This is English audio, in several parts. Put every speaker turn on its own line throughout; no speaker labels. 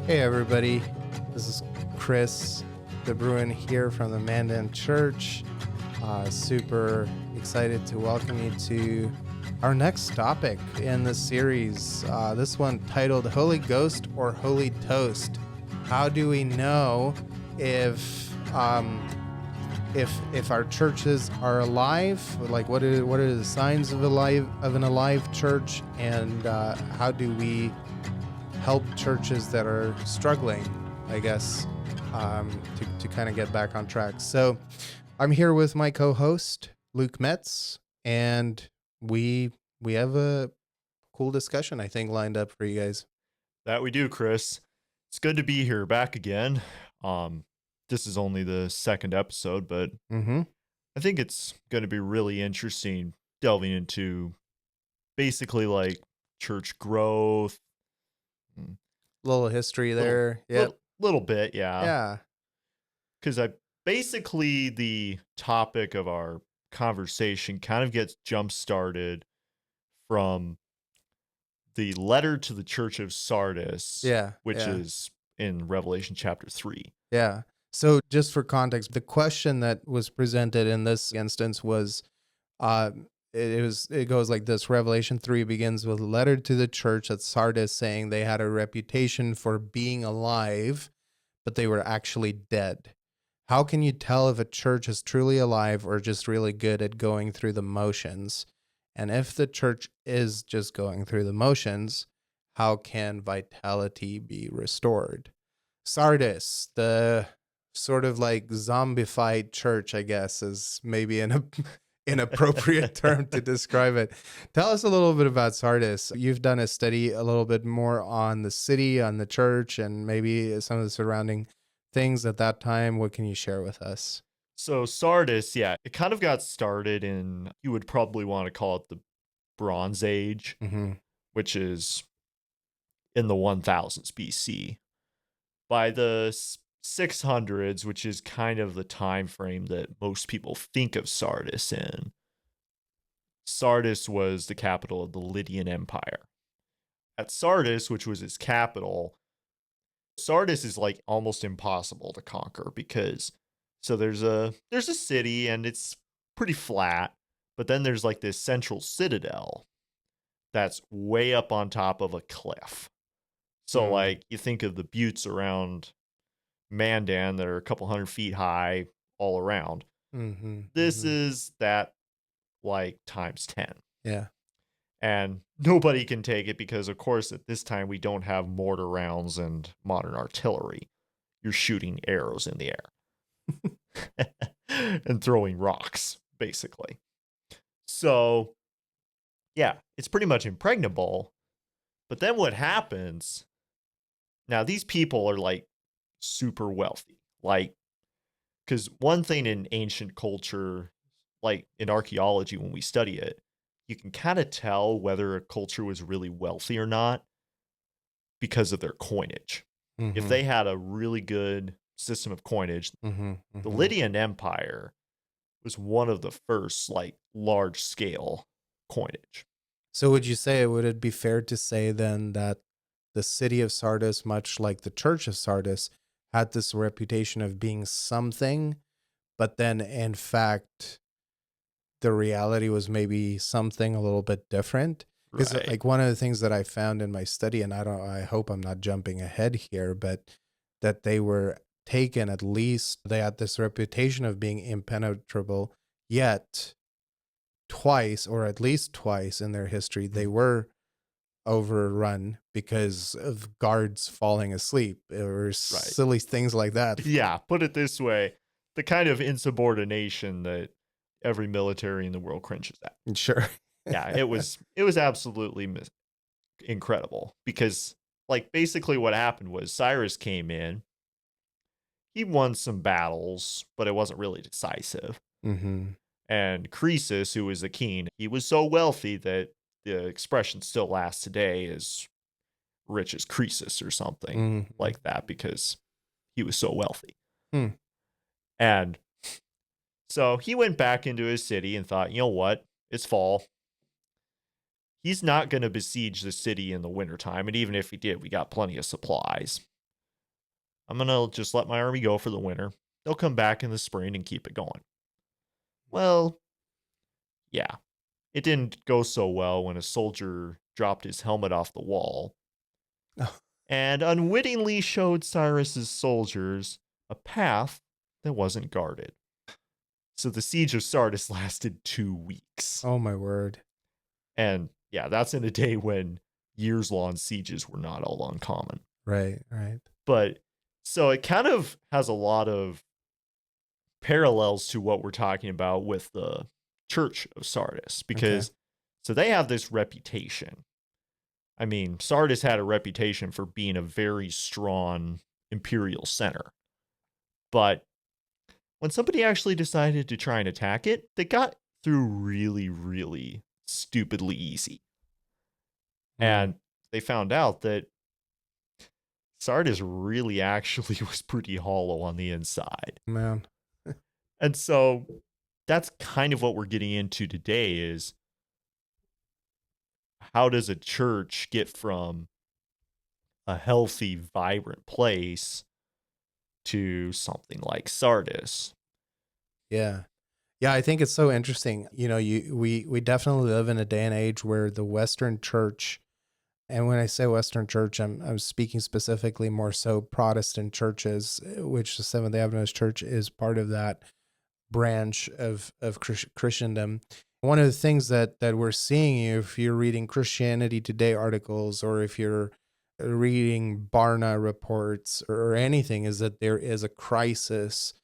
Hey everybody, this is Chris the Bruin here from the Mandan Church. Super excited to welcome you to our next topic in the series. This one titled Holy Ghost or Holy Toast. How do we know if our churches are alive? Like what are the signs of an alive church, and how do we help churches that are struggling, I guess, to kind of get back on track. So I'm here with my co-host, Luke Metz, and we have a cool discussion, I think, lined up for you guys.
That we do, Chris. It's good to be here back again. This is only the second episode, but I think it's going to be really interesting delving into basically like church growth.
Little history there.
Little bit, yeah.
Yeah.
Because basically the topic of our conversation kind of gets jump-started from the letter to the church of Sardis, which is in Revelation chapter 3.
Yeah. So just for context, the question that was presented in this instance was, it goes like this. Revelation 3 begins with a letter to the church at Sardis saying they had a reputation for being alive, but they were actually dead. How can you tell if a church is truly alive or just really good at going through the motions? And if the church is just going through the motions, how can vitality be restored? Sardis, the sort of like zombified church, I guess, is maybe an inappropriate term to describe it. Tell us a little bit about Sardis. You've done a study a little bit more on the city, on the church, and maybe some of the surrounding things at that time. What can you share with us?
So Sardis, it kind of got started in, you would probably want to call it the Bronze Age, which is in the 1000s BC. By the 600s, which is kind of the time frame that most people think of Sardis in, Sardis was the capital of the Lydian Empire. At Sardis, which was its capital, Sardis is like almost impossible to conquer because there's a city and it's pretty flat, but then there's like this central citadel that's way up on top of a cliff. So like you think of the buttes around Mandan that are a couple 100 feet high all around. This is that like times 10.
Yeah.
And nobody can take it because, of course, at this time we don't have mortar rounds and modern artillery. You're shooting arrows in the air and throwing rocks, basically. So, yeah, it's pretty much impregnable. But then what happens? Now, these people are like super wealthy. Like, because one thing in ancient culture, like in archaeology, when we study it, you can kind of tell whether a culture was really wealthy or not because of their coinage. If they had a really good system of coinage, the Lydian Empire was one of the first like large scale coinage.
So would it be fair to say then that the city of Sardis, much like the church of Sardis, had this reputation of being something, but then in fact the reality was maybe something a little bit different? Because like one of the things that I found in my study, and I hope I'm not jumping ahead here, but that they were taken, at least they had this reputation of being impenetrable, yet twice, or at least twice in their history, they were overrun because of guards falling asleep or silly things like that.
Yeah, put it this way, the kind of insubordination that every military in the world cringes at.
Sure.
Yeah, it was absolutely incredible because like basically what happened was Cyrus came in, he won some battles, but it wasn't really decisive. And Croesus, who was the king, he was so wealthy that the expression still lasts today as rich as Croesus or something like that because he was so wealthy. And so he went back into his city and thought, you know what? It's fall. He's not going to besiege the city in the wintertime. And even if he did, we got plenty of supplies. I'm going to just let my army go for the winter. They'll come back in the spring and keep it going. Well, yeah, it didn't go so well when a soldier dropped his helmet off the wall and unwittingly showed Cyrus's soldiers a path that wasn't guarded. So the siege of Sardis lasted 2 weeks.
Oh my word.
And yeah, that's in a day when years-long sieges were not all uncommon.
Right, right.
But so it kind of has a lot of parallels to what we're talking about with the Church of Sardis, because so they have this reputation. I mean, Sardis had a reputation for being a very strong imperial center. But when somebody actually decided to try and attack it, they got through really, really stupidly easy. And they found out that Sardis really actually was pretty hollow on the inside.
Man.
And so that's kind of what we're getting into today is how does a church get from a healthy, vibrant place to something like Sardis?
Yeah. Yeah, I think it's so interesting. You know, we definitely live in a day and age where the Western church, and when I say Western church, I'm speaking specifically more so Protestant churches, which the Seventh-day Adventist Church is part of that branch of Christendom. One of the things that we're seeing, if you're reading Christianity Today articles or if you're reading Barna reports or anything, is that there is a crisis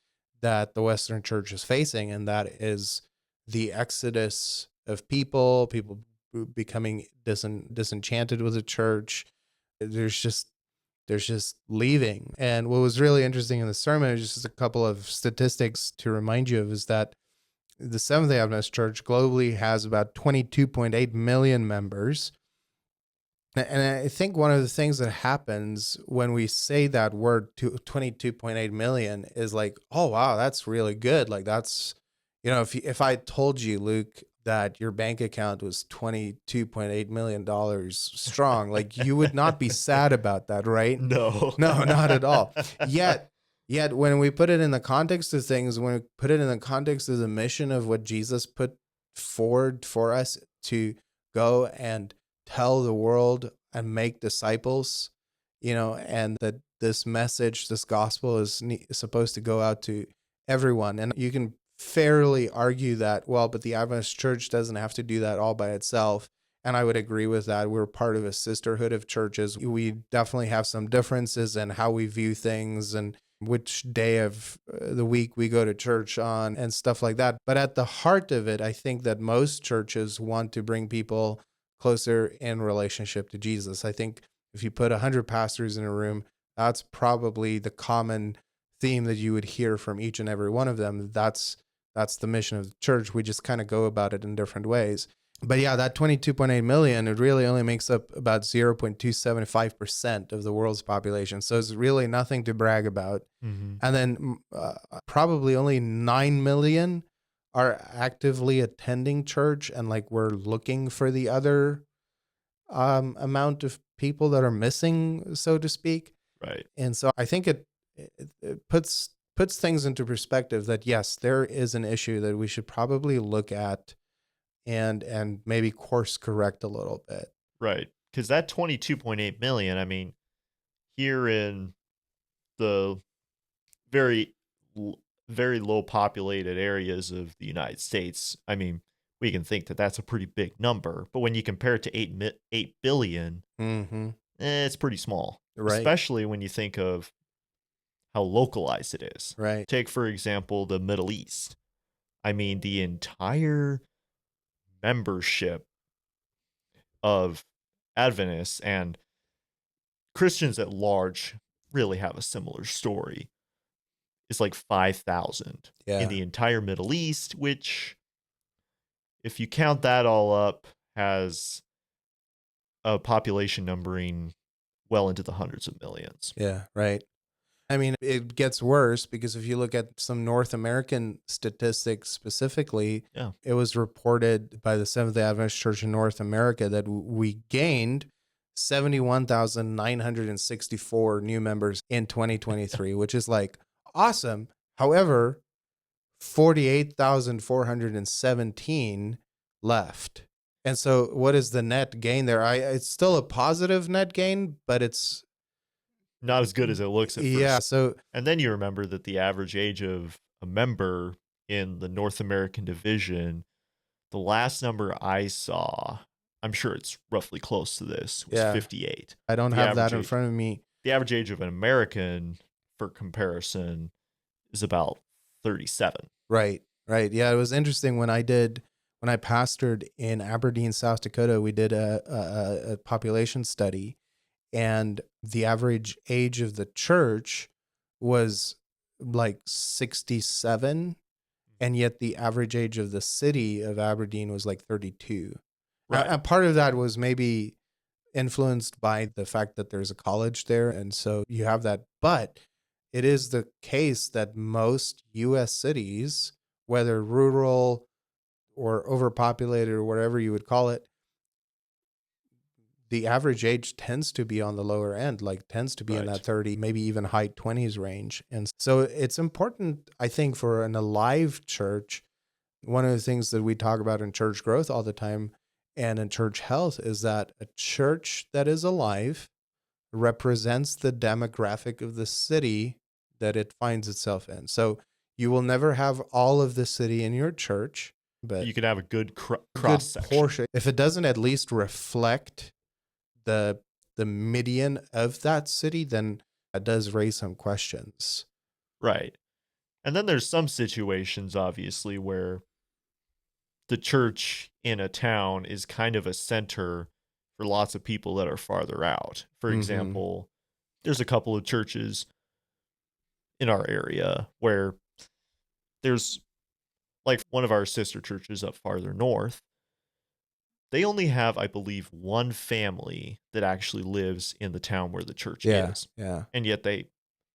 that the Western church is facing, and that is the exodus of people becoming disenchanted with the church. There's just leaving. And what was really interesting in the sermon is just a couple of statistics to remind you of, is that the Seventh-day Adventist Church globally has about 22.8 million members. And I think one of the things that happens when we say that word to 22.8 million is like, oh, wow, that's really good. Like that's, you know, if I told you, Luke, that your bank account was $22.8 million strong, like you would not be sad about that, right?
No.
No, not at all. Yet when we put it in the context of things, when we put it in the context of the mission of what Jesus put forward for us to go and tell the world and make disciples, you know, and that this message, this gospel is supposed to go out to everyone. And you can fairly argue that, well, but the Adventist church doesn't have to do that all by itself. And I would agree with that. We're part of a sisterhood of churches. We definitely have some differences in how we view things and which day of the week we go to church on and stuff like that. But at the heart of it, I think that most churches want to bring people closer in relationship to Jesus. I think if you put 100 pastors in a room, that's probably the common theme that you would hear from each and every one of them. That's the mission of the church. We just kind of go about it in different ways. But yeah, that 22.8 million, it really only makes up about 0.275% of the world's population. So it's really nothing to brag about.
Mm-hmm.
And then probably only 9 million are actively attending church, and like we're looking for the other amount of people that are missing, so to speak.
Right.
And so I think it puts things into perspective that yes, there is an issue that we should probably look at and maybe course correct a little bit.
Right. Because that 22.8 million, I mean, here in the very, very low populated areas of the United States, I mean, we can think that that's a pretty big number. But when you compare it to 8 billion, it's pretty small.
Right.
Especially when you think of how localized it is.
Right.
Take, for example, the Middle East. I mean, the entire membership of Adventists and Christians at large really have a similar story. It's like 5,000 in the entire Middle East, which, if you count that all up, has a population numbering well into the hundreds of millions.
Yeah, right. I mean, it gets worse because if you look at some North American statistics specifically, it was reported by the Seventh-day Adventist Church in North America that we gained 71,964 new members in 2023, which is like awesome. However, 48,417 left. And so what is the net gain there? It's still a positive net gain, but it's
not as good as it looks at
yeah.
first.
So
And then you remember that the average age of a member in the North American division, the last number I saw, I'm sure it's roughly close to this, was
yeah,
58.
I don't
The
have that
average
in
age,
front of me.
the average age of an American, for comparison, is about 37.
Right. Right. Yeah, it was interesting when I pastored in Aberdeen, South Dakota, we did a population study, and the average age of the church was like 67, and yet the average age of the city of Aberdeen was like 32.
Right.
And part of that was maybe influenced by the fact that there's a college there, and so you have that. But it is the case that most US cities, whether rural or overpopulated or whatever you would call it, the average age tends to be on the lower end, like tends to be in
Right.
that 30, maybe even high 20s range. And so it's important, I think, for an alive church. One of the things that we talk about in church growth all the time and in church health is that a church that is alive represents the demographic of the city that it finds itself in. So you will never have all of the city in your church, but
You can have a good cross
good
section.
portion. If it doesn't at least reflect the median of that city, then it does raise some questions.
Right. And then there's some situations, obviously, where the church in a town is kind of a center for lots of people that are farther out. For example, there's a couple of churches in our area where there's, like, one of our sister churches up farther north. They only have, I believe, one family that actually lives in the town where the church is.
Yeah,
And yet they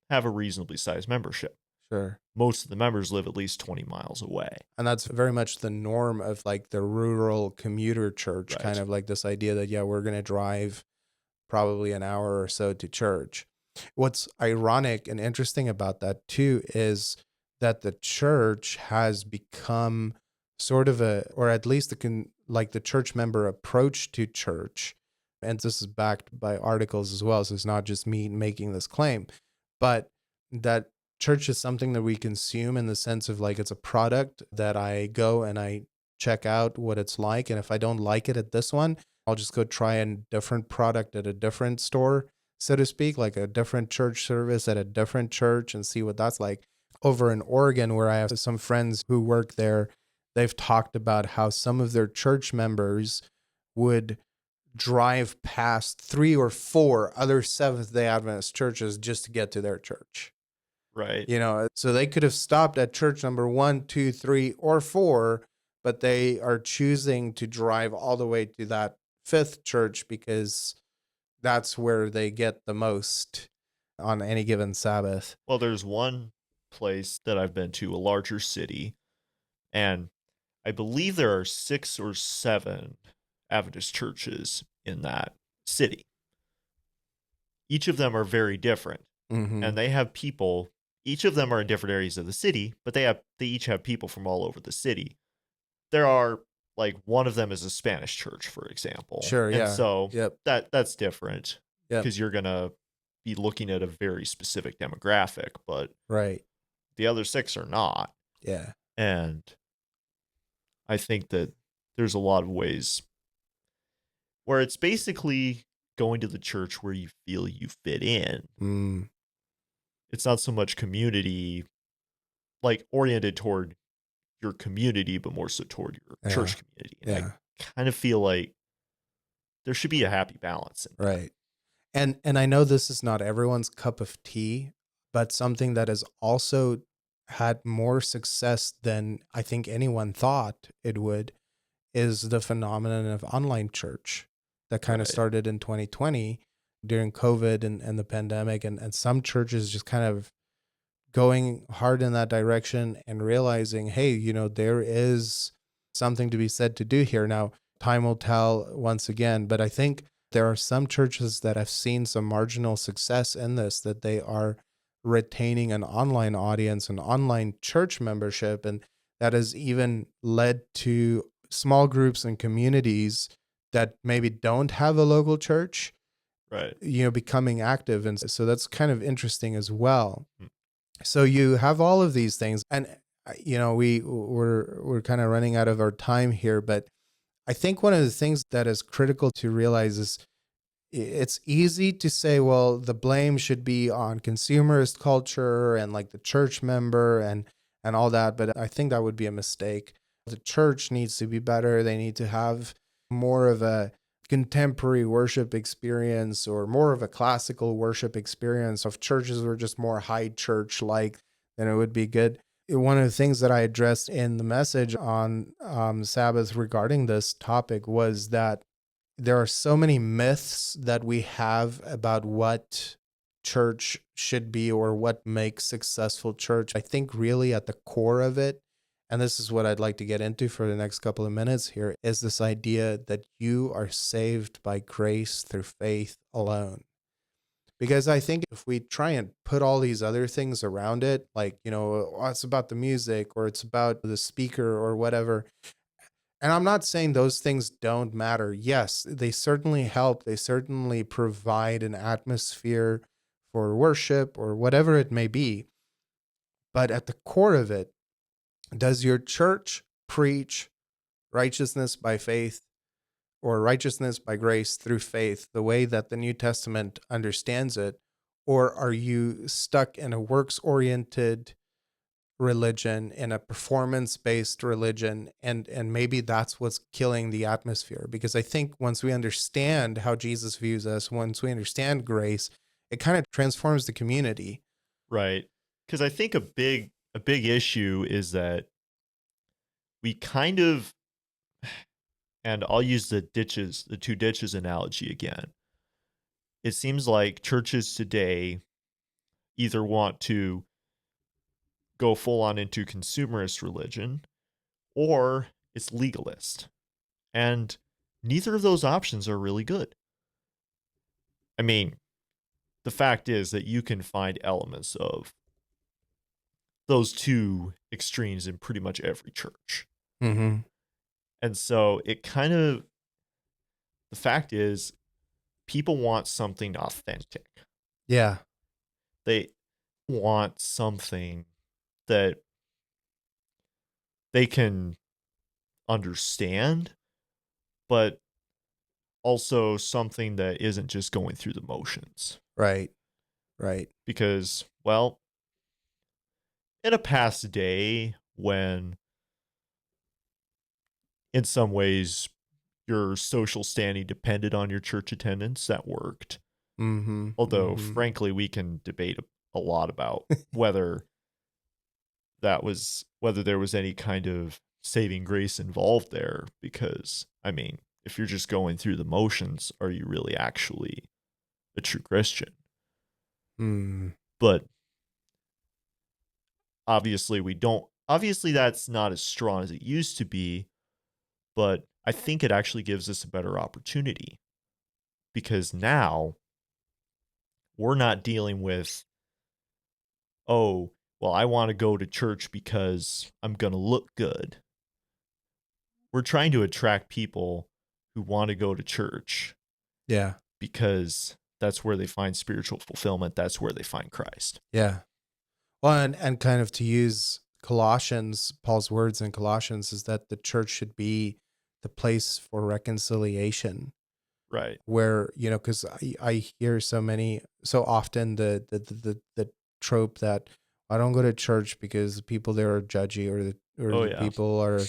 have a reasonably sized membership.
sure.
Most of the members live at least 20 miles away.
And that's very much the norm of like the rural commuter church,
Right.
kind of like this idea that, yeah, we're going to drive probably an hour or so to church. What's ironic and interesting about that too is that the church has become sort of or at least like the church member approach to church. And this is backed by articles as well. So it's not just me making this claim, but that church is something that we consume in the sense of like it's a product that I go and I check out what it's like. And if I don't like it at this one, I'll just go try a different product at a different store, so to speak, like a different church service at a different church and see what that's like. Over in Oregon, where I have some friends who work there, they've talked about how some of their church members would drive past 3 or 4 other Seventh-day Adventist churches just to get to their church.
Right.
You know, so they could have stopped at church number 1, 2, 3, or 4, but they are choosing to drive all the way to that 5th church because that's where they get the most on any given Sabbath.
Well, there's one place that I've been to, a larger city, and I believe there are 6 or 7 Adventist churches in that city. Each of them are very different, and they have people. Each of them are in different areas of the city, but they each have people from all over the city. There are, like, one of them is a Spanish church, for example.
Sure, yeah.
And so
Yep.
that's different
Yep.
because you're gonna be looking at a very specific demographic, but
Right.
the other 6 are not.
Yeah.
And I think that there's a lot of ways where it's basically going to the church where you feel you fit in.
Mm.
It's not so much community, like, oriented toward your community, but more so toward your
Yeah.
church community. And
Yeah.
I kind of feel like there should be a happy balance in that.
Right. And I know this is not everyone's cup of tea, but something that has also had more success than I think anyone thought it would is the phenomenon of online church that kind of
Right.
started in 2020 during COVID and the pandemic. And some churches just kind of going hard in that direction and realizing, hey, you know, there is something to be said to do here. Now, time will tell once again, but I think There are some churches that have seen some marginal success in this, that they are retaining an online audience, an online church membership, and that has even led to small groups and communities that maybe don't have a local church,
Right.
becoming active. And so that's kind of interesting as well.
Mm.
So you have all of these things, and we're kind of running out of our time here, but I think one of the things that is critical to realize is it's easy to say, well, the blame should be on consumerist culture and like the church member and all that, but I think that would be a mistake. The church needs to be better. They need to have more of a contemporary worship experience, or more of a classical worship experience. If churches were just more high church like, then it would be good. One of the things that I addressed in the message on Sabbath regarding this topic was that there are so many myths that we have about what church should be or what makes successful church. I think really at the core of it, and this is what I'd like to get into for the next couple of minutes here, is this idea that you are saved by grace through faith alone. Because I think if we try and put all these other things around it, like, it's about the music or it's about the speaker or whatever, and I'm not saying those things don't matter. Yes, they certainly help. They certainly provide an atmosphere for worship or whatever it may be. But at the core of it, does your church preach righteousness by faith or righteousness by grace through faith the way that the New Testament understands it? Or are you stuck in a works-oriented religion, in a performance-based religion, and maybe that's what's killing the atmosphere? Because I think once we understand how Jesus views us, once we understand grace, it kind of transforms the community.
Right. Because I think a big issue is that we kind of, and I'll use the two ditches analogy again. It seems like churches today either want to go full on into consumerist religion, or it's legalist. And neither of those options are really good. I mean, the fact is that you can find elements of those two extremes in pretty much every church.
Mm-hmm.
And so it kind of, the fact is, people want something authentic.
Yeah.
They want something that they can understand, but also something that isn't just going through the motions.
Right. Right.
Because, well, in a past day when in some ways your social standing depended on your church attendance, that worked.
Mm-hmm.
Although,
Mm-hmm.
frankly, we can debate a lot about whether there was any kind of saving grace involved there. Because, I mean, if you're just going through the motions, are you really actually a true Christian?
Mm.
But obviously we don't. Obviously that's not as strong as it used to be, but I think it actually gives us a better opportunity, because now we're not dealing with, oh, well, I want to go to church because I'm going to look good. We're trying to attract people who want to go to church.
Yeah.
Because that's where they find spiritual fulfillment. That's where they find Christ.
Yeah. Well, and kind of to use Colossians, Paul's words in Colossians, is that the church should be the place for reconciliation.
Right.
Where, because I hear so often the trope that I don't go to church because the people there are judgy, or the people are,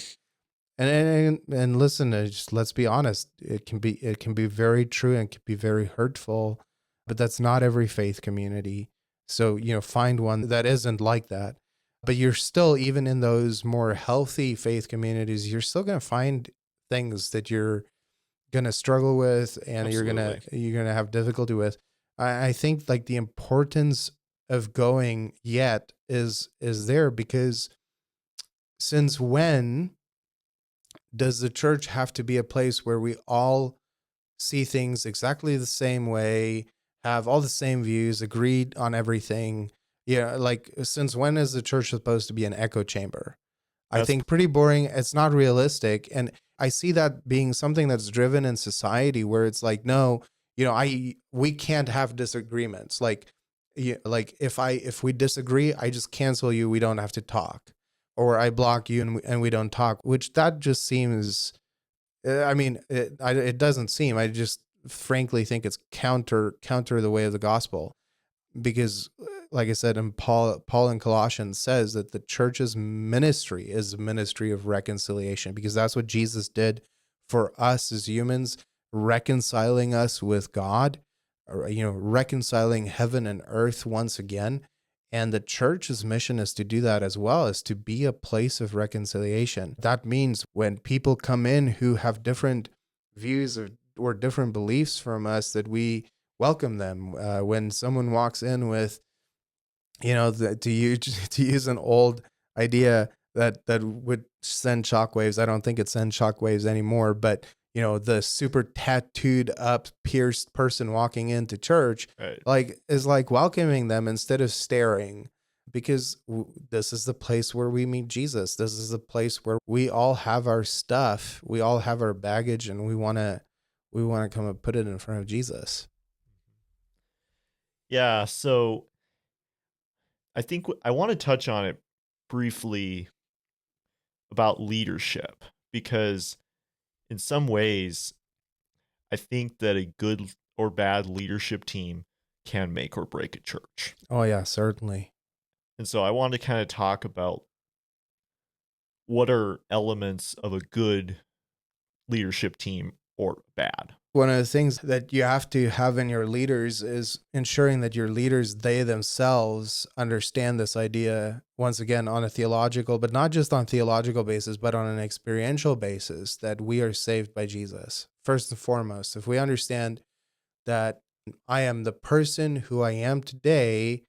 and listen, just let's be honest, it can be very true and can be very hurtful, but that's not every faith community. So, find one that isn't like that. But you're still, even in those more healthy faith communities, you're still going to find things that you're going to struggle with, and
Absolutely.
you're going to have difficulty with. I think like the importance of going yet is there, because since when does the church have to be a place where we all see things exactly the same way, have all the same views, agreed on everything. Yeah, like since when is the church supposed to be an echo chamber? I
That's
think pretty boring. It's not realistic. And I see that being something that's driven in society where it's like, no, we can't have disagreements. Like, like if we disagree, I just cancel you. We don't have to talk, or I block you and we don't talk, which that just seems, I mean, it doesn't seem, I just frankly think it's counter the way of the gospel because like I said, and Paul in Colossians says that the church's ministry is a ministry of reconciliation because that's what Jesus did for us as humans, reconciling us with God, or, reconciling heaven and earth once again. And the church's mission is to do that as well, is to be a place of reconciliation. That means when people come in who have different views or different beliefs from us, that we welcome them. When someone walks in with, to use to use an old idea that would send shockwaves. I don't think it sends shockwaves anymore, but the super tattooed up, pierced person walking into church,
right.
like is like welcoming them instead of staring, because this is the place where we meet Jesus. This is the place where we all have our stuff, we all have our baggage, and we want to come and put it in front of Jesus.
Yeah. So I think I want to touch on it briefly about leadership because in some ways, I think that a good or bad leadership team can make or break a church.
Oh yeah, certainly.
And so I want to kind of talk about what are elements of a good leadership team or bad.
One of the things that you have to have in your leaders is ensuring that your leaders, they themselves understand this idea, once again, on a theological, but not just on theological basis, but on an experiential basis, that we are saved by Jesus. First and foremost, if we understand that I am the person who I am today,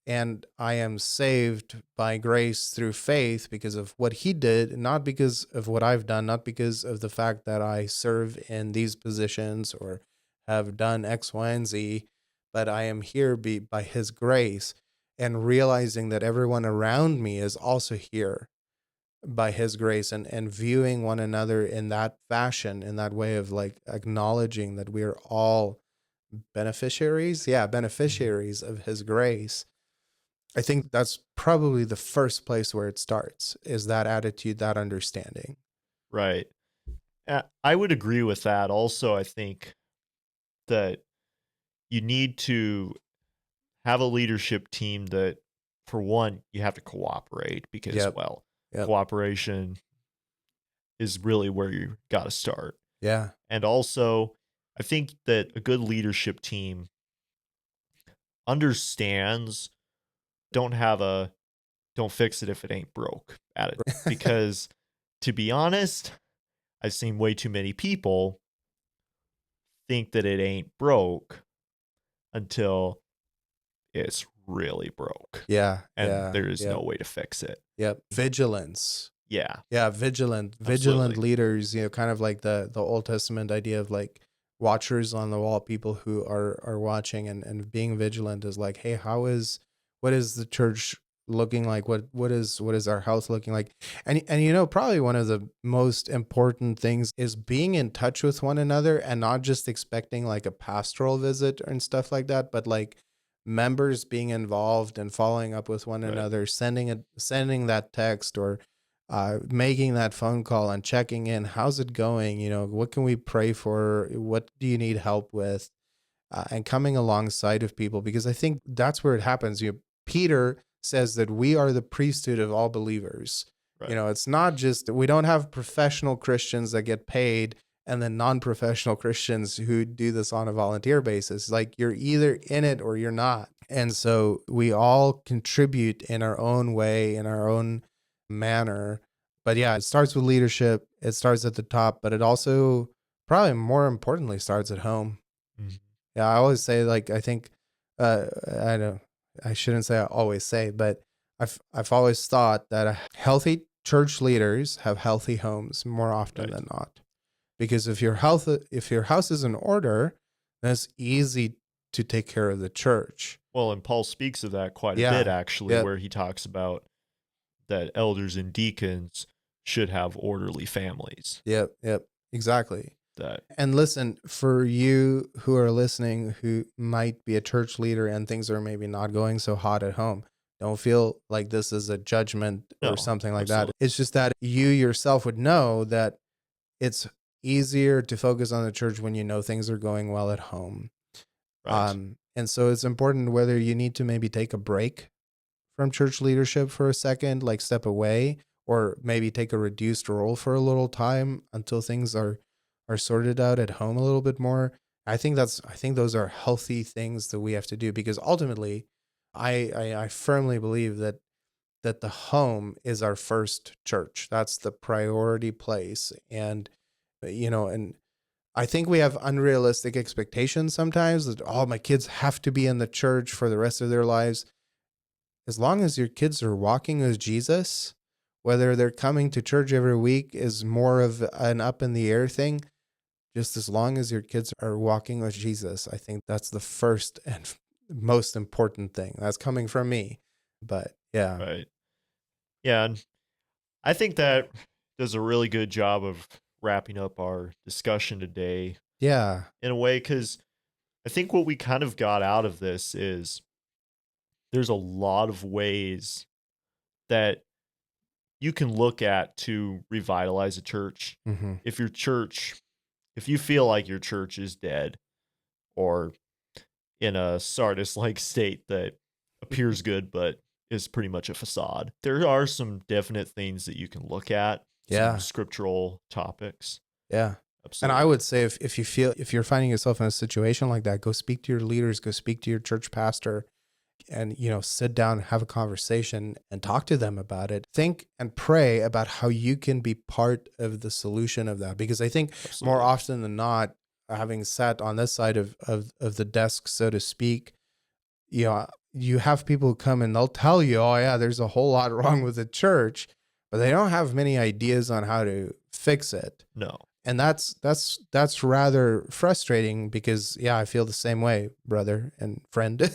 and I am saved by grace through faith because of what he did, not because of what I've done, not because of the fact that I serve in these positions or have done X, Y, and Z, but I am here by his grace, and realizing that everyone around me is also here by his grace, and viewing one another in that fashion, in that way of like acknowledging that we are all beneficiaries. Yeah, beneficiaries of his grace. I think that's probably the first place where it starts, is that attitude, that understanding.
Right. I would agree with that. Also, I think that you need to have a leadership team that, for one, you have to cooperate because,
Yep.
well,
Yep.
cooperation is really where you got to start.
Yeah.
And also, I think that a good leadership team understands, don't have a don't fix it if it ain't broke attitude. Because to be honest, I've seen way too many people think that it ain't broke until it's really broke
Yeah.
and
Yeah.
there is
Yep.
no way to fix it.
Yep. Vigilance.
Yeah,
Yeah. Vigilant
absolutely.
leaders, kind of like the Old Testament idea of like watchers on the wall, people who are watching, and being vigilant is like, hey, what is the church looking like? What is our health looking like? And probably one of the most important things is being in touch with one another, and not just expecting like a pastoral visit and stuff like that, but like members being involved and following up with one
Right.
another, sending that text, or making that phone call and checking in. How's it going? What can we pray for? What do you need help with? And coming alongside of people, because I think that's where it happens. Peter says that we are the priesthood of all believers.
Right.
It's not just, we don't have professional Christians that get paid and then non-professional Christians who do this on a volunteer basis. Like, you're either in it or you're not. And so we all contribute in our own way, in our own manner. But yeah, it starts with leadership. It starts at the top, but it also, probably more importantly, starts at home.
Mhm.
Yeah, I always say, like, I think, I don't, I shouldn't say I always say, but I've always thought that healthy church leaders have healthy homes more often
Right.
than not. Because if your house is in order, then it's easy to take care of the church.
Well, and Paul speaks of that quite a
Yeah.
bit, actually,
Yep.
where he talks about that elders and deacons should have orderly families.
Yep. Exactly.
That
And listen, for you who are listening, who might be a church leader and things are maybe not going so hot at home, don't feel like this is a judgment or
No,
something like
absolutely.
that. It's just that you yourself would know that it's easier to focus on the church when you know things are going well at home.
Right.
And so it's important whether you need to maybe take a break from church leadership for a second, like step away, or maybe take a reduced role for a little time until things are sorted out at home a little bit more. I think those are healthy things that we have to do, because ultimately I firmly believe that the home is our first church. That's the priority place. And and I think we have unrealistic expectations sometimes that my kids have to be in the church for the rest of their lives. As long as your kids are walking with Jesus, whether they're coming to church every week is more of an up in the air thing. Just as long as your kids are walking with Jesus, I think that's the first and most important thing. That's coming from me. But yeah.
Right. Yeah. And I think that does a really good job of wrapping up our discussion today
Yeah.
in a way, because I think what we kind of got out of this is there's a lot of ways that you can look at to revitalize a church.
Mm-hmm.
If you feel like your church is dead or in a Sardis-like state that appears good but is pretty much a facade, there are some definite things that you can look at,
Yeah.
some scriptural topics.
Yeah.
Absolutely.
And I would say if you're finding yourself in a situation like that, go speak to your leaders, go speak to your church pastor, and sit down, have a conversation and talk to them about it. Think and pray about how you can be part of the solution of that, because I think more often than not, having sat on this side of the desk, so to speak, you have people who come and they'll tell you, oh yeah, there's a whole lot wrong with the church, but they don't have many ideas on how to fix it.
No.
And that's rather frustrating, because I feel the same way, brother and friend.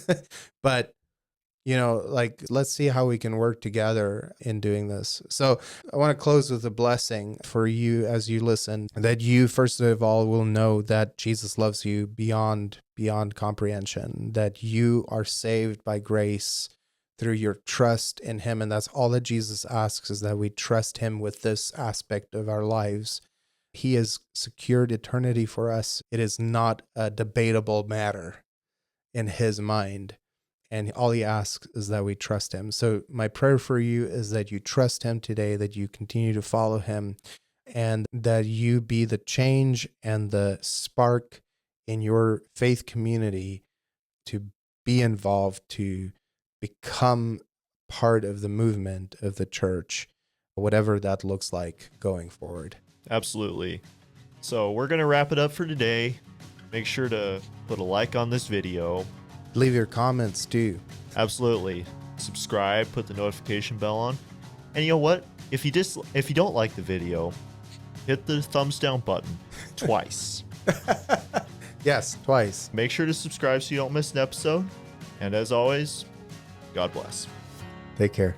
But let's see how we can work together in doing this. So I want to close with a blessing for you as you listen, that you first of all will know that Jesus loves you beyond comprehension, that you are saved by grace through your trust in him. And that's all that Jesus asks, is that we trust him with this aspect of our lives. He has secured eternity for us. It is not a debatable matter in his mind. And all he asks is that we trust him. So my prayer for you is that you trust him today, that you continue to follow him, and that you be the change and the spark in your faith community to be involved, to become part of the movement of the church, whatever that looks like going forward.
Absolutely. So we're going to wrap it up for today. Make sure to put a like on this video.
Leave your comments too.
Absolutely. Subscribe, put the notification bell on. And you know what? If you don't like the video, hit the thumbs down button twice.
Yes, twice.
Make sure to subscribe so you don't miss an episode. And as always, God bless.
Take care.